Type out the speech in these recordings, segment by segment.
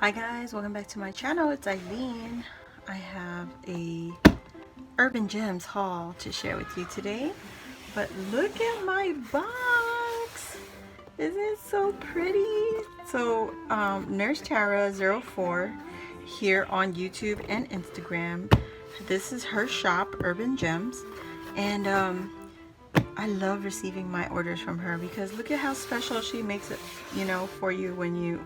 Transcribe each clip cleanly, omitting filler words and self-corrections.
Hi guys, welcome back to my channel. It's Eileen. I have a Urban Gems haul to share with you today. But look at my box! Isn't it so pretty? So Nurse Tara 04 here on YouTube and Instagram. This is her shop, Urban Gems. And I love receiving my orders from her because look at how special she makes it, you know, for you when you,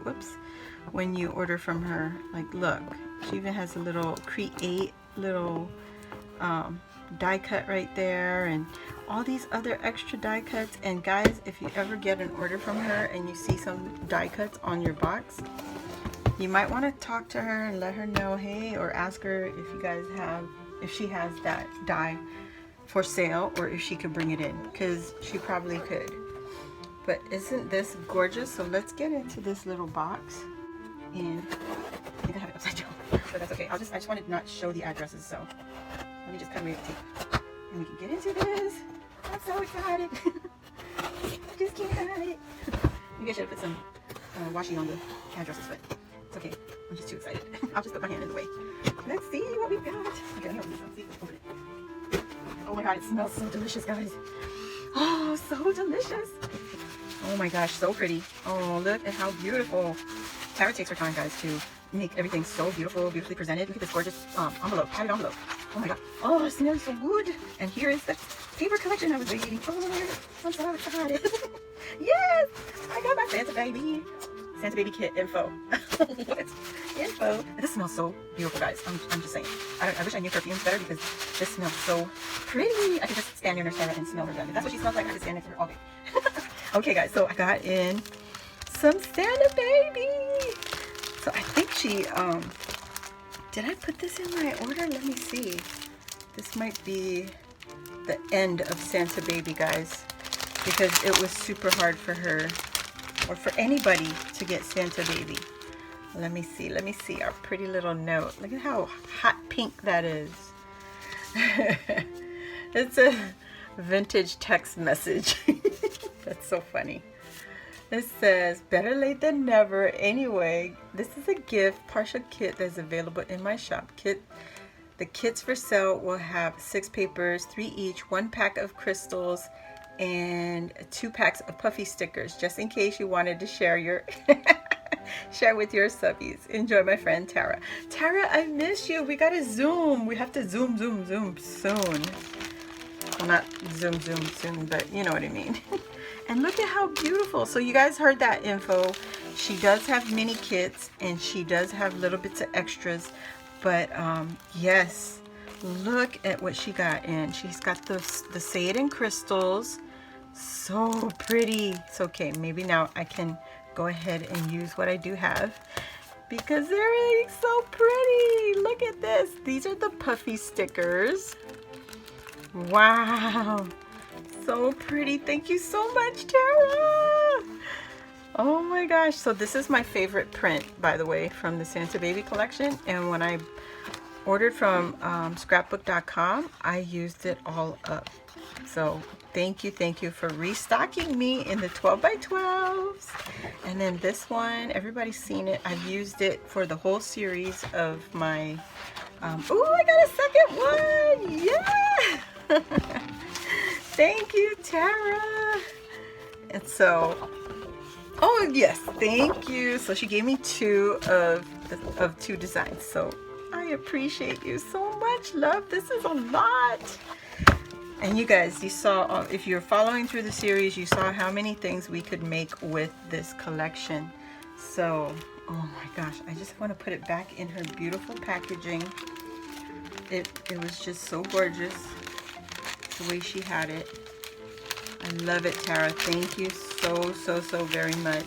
when you order from her. Like, look, she even has a little create little die cut right there and all these other extra die cuts. And guys, if you ever get an order from her and you see some die cuts on your box, you might want to talk to her and let her know, hey, or ask her if you guys have, if she has that die for sale or if she could bring it in, because she probably could. But isn't this gorgeous? So let's get into this little box. And I think I have it upside down, but that's okay. I just wanted to not show the addresses, so let me just cut away the tape and we can get into this. I'm so excited. I just can't hide it. Maybe I should have put some washi on the addresses, but it's okay. I'm just too excited. I'll just put my hand in the way. Let's see what we got. Okay, let me open this. Let's see. Open it. Oh my god, it smells so delicious, guys. Oh, so delicious. Oh my gosh, so pretty. Oh, look at how beautiful. Tara takes her time, guys, to make everything so beautiful, beautifully presented. Look at this gorgeous envelope, padded envelope. Oh my god. Oh, it smells so good. And here is the paper collection I was waiting for. I'm so excited. Yes! I got my Santa Baby. Santa Baby kit info. What? Info. This smells so beautiful, guys. I'm just saying. I wish I knew perfumes better because this smells so pretty. I could just stand near Nurse and smell her gun. If that's what she smells like, I could stand next to her all day. Okay, guys, so I got in some Santa Baby. So I think she, did I put this in my order? Let me see. This might be the end of Santa Baby, guys, because it was super hard for her or for anybody to get Santa Baby. Let me see our pretty little note. Look at how hot pink that is. It's a vintage text message. That's so funny. It says, better late than never. Anyway, this is a gift partial kit that's available in my shop. The kits for sale will have 6 papers, 3 each, 1 pack of crystals, and 2 packs of puffy stickers, just in case you wanted to share your share with your subbies. Enjoy, my friend Tara. Tara, I miss you. We gotta Zoom. We have to Zoom soon. Well, not Zoom soon, but you know what I mean. And look at how beautiful. So you guys heard that info. She does have mini kits and she does have little bits of extras. But yes, look at what she got in. She's got the Say It in crystals. So pretty. It's okay. Maybe now I can go ahead and use what I do have because they're really so pretty. Look at this. These are the puffy stickers. Wow. So pretty. Thank you so much, Tara. Oh my gosh. So this is my favorite print, by the way, from the Santa Baby collection. And when I ordered from scrapbook.com, I used it all up. So thank you for restocking me in the 12 by 12s. And then this one, everybody's seen it. I've used it for the whole series of my oh, I got a second one. Yeah. Thank you, Tara. And so, oh yes, thank you. So she gave me 2 of 2 designs. So I appreciate you so much, love. This is a lot. And you guys, you saw, if you're following through the series, you saw how many things we could make with this collection. So, oh my gosh, I just want to put it back in her beautiful packaging. It was just so gorgeous the way she had it. I love it, Tara. Thank you so very much.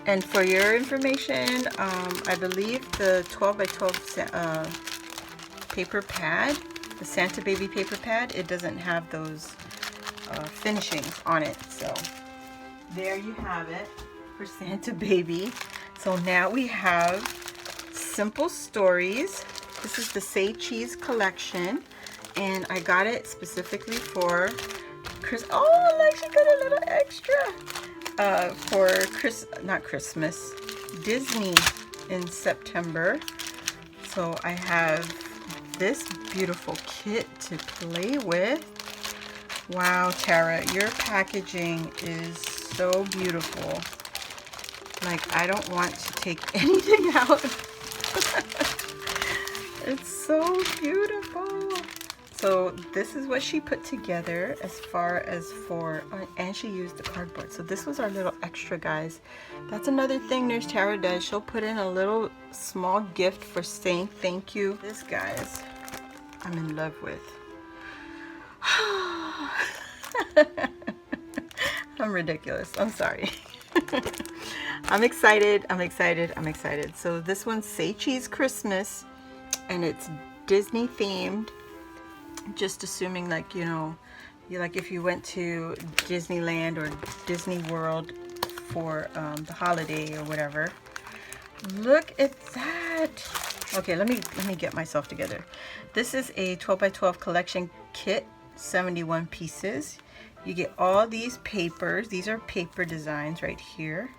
And for your information, I believe the 12 by 12 paper pad, the Santa Baby paper pad, it doesn't have those finishings on it. So there you have it for Santa Baby. So now we have Simple Stories. This is the Say Cheese collection, and I got it specifically for Chris. Oh, look, she got a little extra for not Christmas, Disney in September. So I have this beautiful kit to play with. Wow, Tara, your packaging is so beautiful. Like, I don't want to take anything out. It's so beautiful. So this is what she put together as far as for, and she used the cardboard. So this was our little extra, guys. That's another thing Nurse Tara does. She'll put in a little small gift for saying thank you. This, guys, I'm in love with. I'm ridiculous. I'm sorry. I'm excited. I'm excited. I'm excited. So this one's Say Cheese Christmas, and it's Disney themed. Just assuming, like, you know, like if you went to Disneyland or Disney World for the holiday or whatever. Look at that. Okay, let me get myself together. This is a 12 by 12 collection kit, 71 pieces. You get all these papers. These are paper designs right here.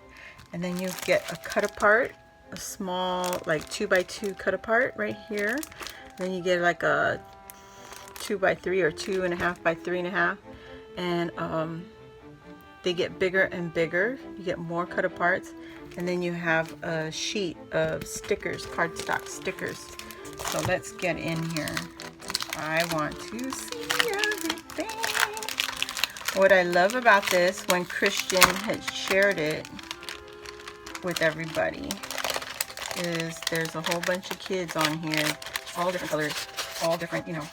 And then you get a cut apart, a small like 2 by 2 cut apart right here. Then you get like a 2 by 3 or 2.5 by 3.5, and they get bigger and bigger. You get more cut aparts, and then you have a sheet of stickers, cardstock stickers. So let's get in here. I want to see everything. What I love about this, when Christian had shared it with everybody, is there's a whole bunch of kids on here, all different colors, all different, you know.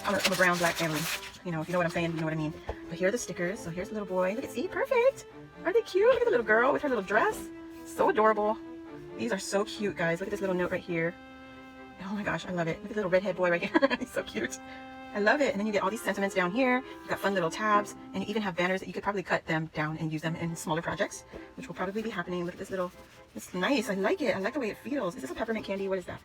I'm a brown black family, you know, if you know what I'm saying, you know what I mean. But here are the stickers. So here's the little boy. Look at, see, perfect. Aren't they cute? Look at the little girl with her little dress. So adorable. These are so cute, guys. Look at this little note right here. Oh my gosh, I love it. Look at the little redhead boy right here. He's so cute. I love it. And then you get all these sentiments down here. You got fun little tabs, and you even have banners that you could probably cut them down and use them in smaller projects, which will probably be happening. Look at this little, it's nice. I like it. I like the way it feels. Is this a peppermint candy? What is that?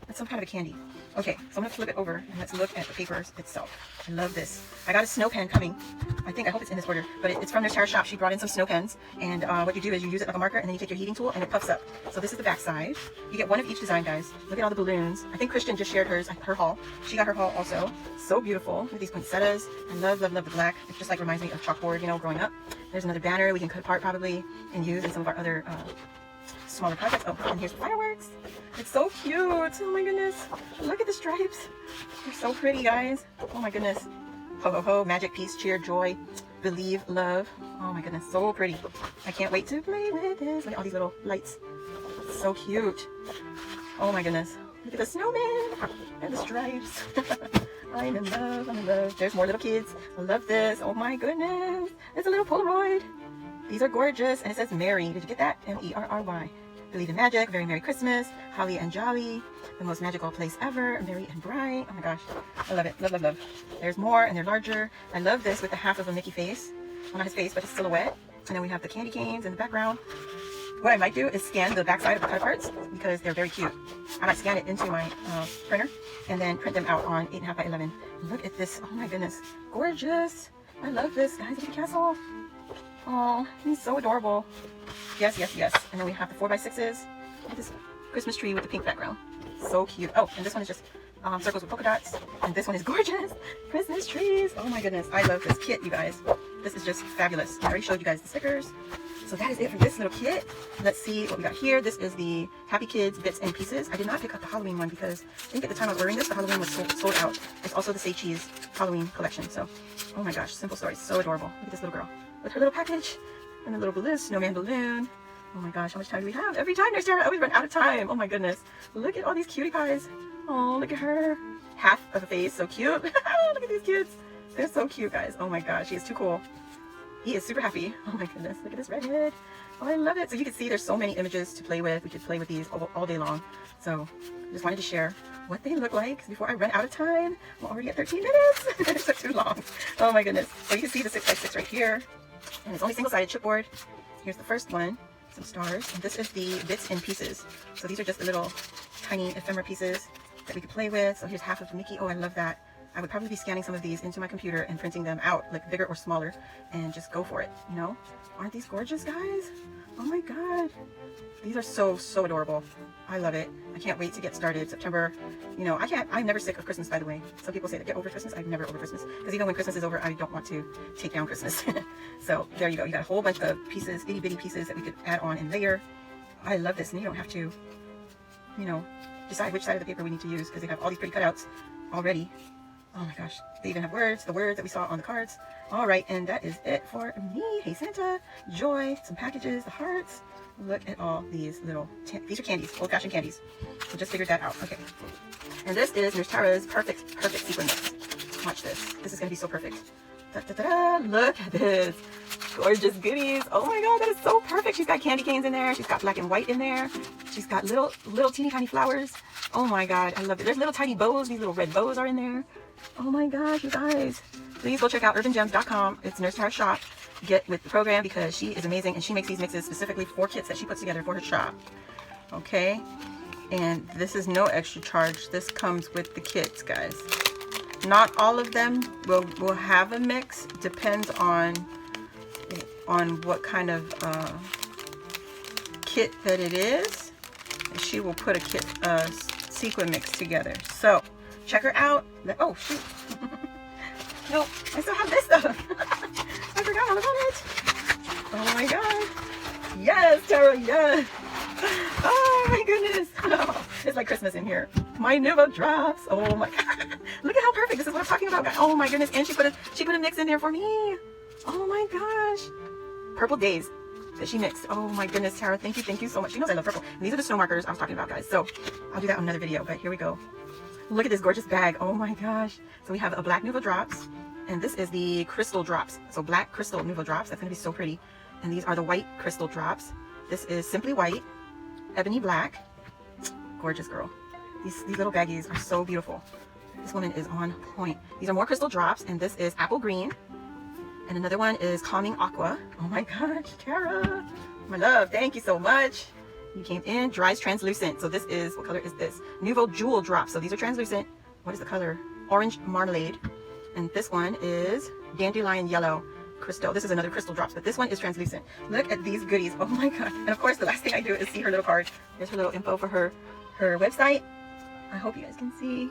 That's some kind of a candy. Okay, so I'm gonna flip it over and let's look at the papers itself. I love this. I got a snow pen coming. I hope it's in this order, but it's from Nurse Tara's shop. She brought in some snow pens, and what you do is you use it like a marker, and then you take your heating tool and it puffs up. So this is the back side. You get one of each design, guys. Look at all the balloons. I think Christian just shared her haul. She got her haul also. So beautiful. Look at these poinsettias. I love, love, love the black. It just like reminds me of chalkboard, you know, growing up. There's another banner we can cut apart probably and use in some of our other smaller projects. Oh, and here's the fireworks. It's so cute. Oh my goodness. Look at the stripes. They're so pretty, guys. Oh my goodness. Ho ho ho. Magic, peace, cheer, joy, believe, love. Oh my goodness. So pretty. I can't wait to play with this. Look at all these little lights. So cute. Oh my goodness. Look at the snowman and the stripes. I'm in love. I'm in love. There's more little kids. I love this. Oh my goodness. It's a little Polaroid. These are gorgeous. And it says Merry. Did you get that? M-E-R-R-Y. Believe in magic. Very Merry Christmas. Holly and Jolly. The most magical place ever. Merry and bright. Oh my gosh. I love it. Love, love, love. There's more, and they're larger. I love this with the half of a Mickey face. Well, not his face, but his silhouette. And then we have the candy canes in the background. What I might do is scan the backside of the cut parts because they're very cute. I might scan it into my printer and then print them out on 8.5 by 11. Look at this. Oh my goodness. Gorgeous. I love this, guys. Look at the castle. Oh, he's so adorable. Yes, yes, yes. And then we have the 4x6s. Look at this Christmas tree with the pink background. So cute. Oh, and this one is just circles with polka dots. And this one is gorgeous. Christmas trees. Oh my goodness. I love this kit, you guys. This is just fabulous. I already showed you guys the stickers. So that is it for this little kit. Let's see what we got here. This is the Happy Kids Bits and Pieces. I did not pick up the Halloween one because I think at the time I was wearing this, the Halloween was sold out. It's also the Say Cheese Halloween collection. So, oh my gosh, simple story. So adorable. Look at this little girl with her little package and a little balloon, snowman balloon. Oh my gosh, how much time do we have? Every time Nurse Tara, I always run out of time. Oh my goodness. Look at all these cutie pies. Oh, look at her. Half of a face, so cute. Look at these kids. They're so cute, guys. Oh my gosh, she is too cool. He is super happy. Oh my goodness, look at this redhead. Oh, I love it. So you can see there's so many images to play with. We could play with these all day long. So I just wanted to share what they look like before I run out of time. I'm already at 13 minutes. It took too long. Oh my goodness. So you can see the 6x6 right here. And it's only single-sided chipboard. Here's the first one. Some stars. And this is the Bits and Pieces. So these are just the little tiny ephemera pieces that we could play with. So here's half of Mickey. Oh, I love that. I would probably be scanning some of these into my computer and printing them out, like bigger or smaller, and just go for it, you know? Aren't these gorgeous, guys? Oh my god. These are so adorable. I love it. I can't wait to get started. September, you know, I'm never sick of Christmas, by the way. Some people say that get over Christmas. I'm never over Christmas. Because even when Christmas is over, I don't want to take down Christmas. So there you go. You got a whole bunch of pieces, itty bitty pieces that we could add on and layer. I love this. And you don't have to, you know, decide which side of the paper we need to use because they have all these pretty cutouts already. Oh my gosh. They even have words, the words that we saw on the cards. All right. And that is it for me. Hey Santa, joy, some packages, the hearts. Look at all these little, these are candies, old-fashioned candies. So just figured that out. Okay. And this is Nurse Tara's perfect sequin mix. Watch this. This is going to be so perfect. Da, da, da, da. Look at this. Gorgeous goodies. Oh my god, that is so perfect. She's got candy canes in there. She's got black and white in there. She's got little teeny tiny flowers. Oh my god, I love it. There's little tiny bows. These little red bows are in there. Oh my gosh, you guys. Please go check out urbangems.com. It's Nurse Tara's shop. Get with the program because she is amazing and she makes these mixes specifically for kits that she puts together for her shop. Okay, and this is no extra charge. This comes with the kits, guys. Not all of them will have a mix. Depends on what kind of kit that it is. And she will put a sequin mix together. So check her out. Oh shoot. No, I still have this stuff. I forgot all about it. Oh my god. Yes, Tara, yes. Oh my goodness. Oh, it's like Christmas in here. My Nuvo drops. Oh my god. Look at how perfect. This is what I'm talking about, guys. Oh my goodness. And she put a mix in there for me. Oh my gosh. Purple Days that she mixed. Oh my goodness, Tara. Thank you so much. She knows I love purple. And these are the snow markers I was talking about, guys. So I'll do that on another video, but here we go. Look at this gorgeous bag. Oh my gosh. So we have a black Nuvo drops. And this is the crystal drops. So black crystal Nuvo drops. That's going to be so pretty. And these are the white crystal drops. This is simply white, ebony black. Gorgeous girl. These little baggies are so beautiful. This woman is on point. These are more crystal drops. And this is apple green. And another one is calming aqua. Oh my gosh, Tara. My love, thank you so much. You came in. Dries translucent. So this is, what color is this? Nuvo jewel drops. So these are translucent. What is the color? Orange marmalade. And this one is dandelion yellow crystal. This is another crystal drops, but this one is translucent. Look at these goodies. Oh my god. And of course, the last thing I do is see her little card. There's her little info for her website. I hope you guys can see.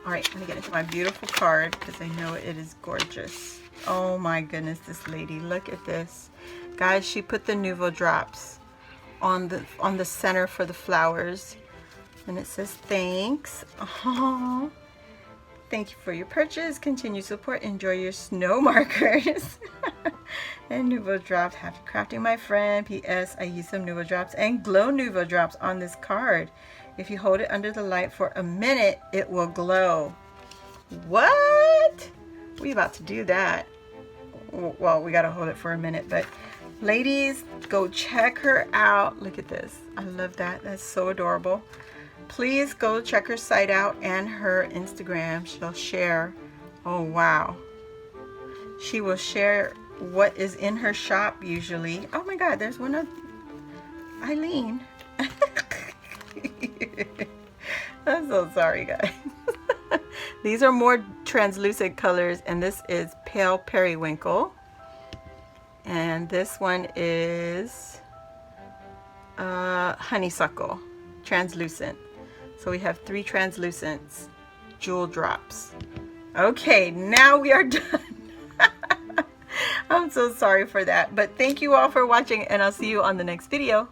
All right, let me get into my beautiful card because I know it is gorgeous. Oh my goodness, this lady. Look at this. Guys, she put the Nuvo drops on the center for the flowers. And it says thanks. Oh. Thank you for your purchase. Continue support. Enjoy your snow markers. And Nuvo drops. Happy crafting, my friend. P.S. I use some Nuvo drops and glow Nuvo drops on this card. If you hold it under the light for a minute, it will glow. What? We about to do that. Well, we got to hold it for a minute, but ladies, go check her out. Look at this. I love that. That's so adorable. Please go check her site out and her Instagram. She'll share. Oh, wow. She will share what is in her shop usually. Oh my God, there's one of Eileen. I'm so sorry, guys. These are more translucent colors, and this is pale periwinkle. And this one is honeysuckle, translucent. So we have 3 translucents, jewel drops. Okay, now we are done. I'm so sorry for that, but thank you all for watching, and I'll see you on the next video.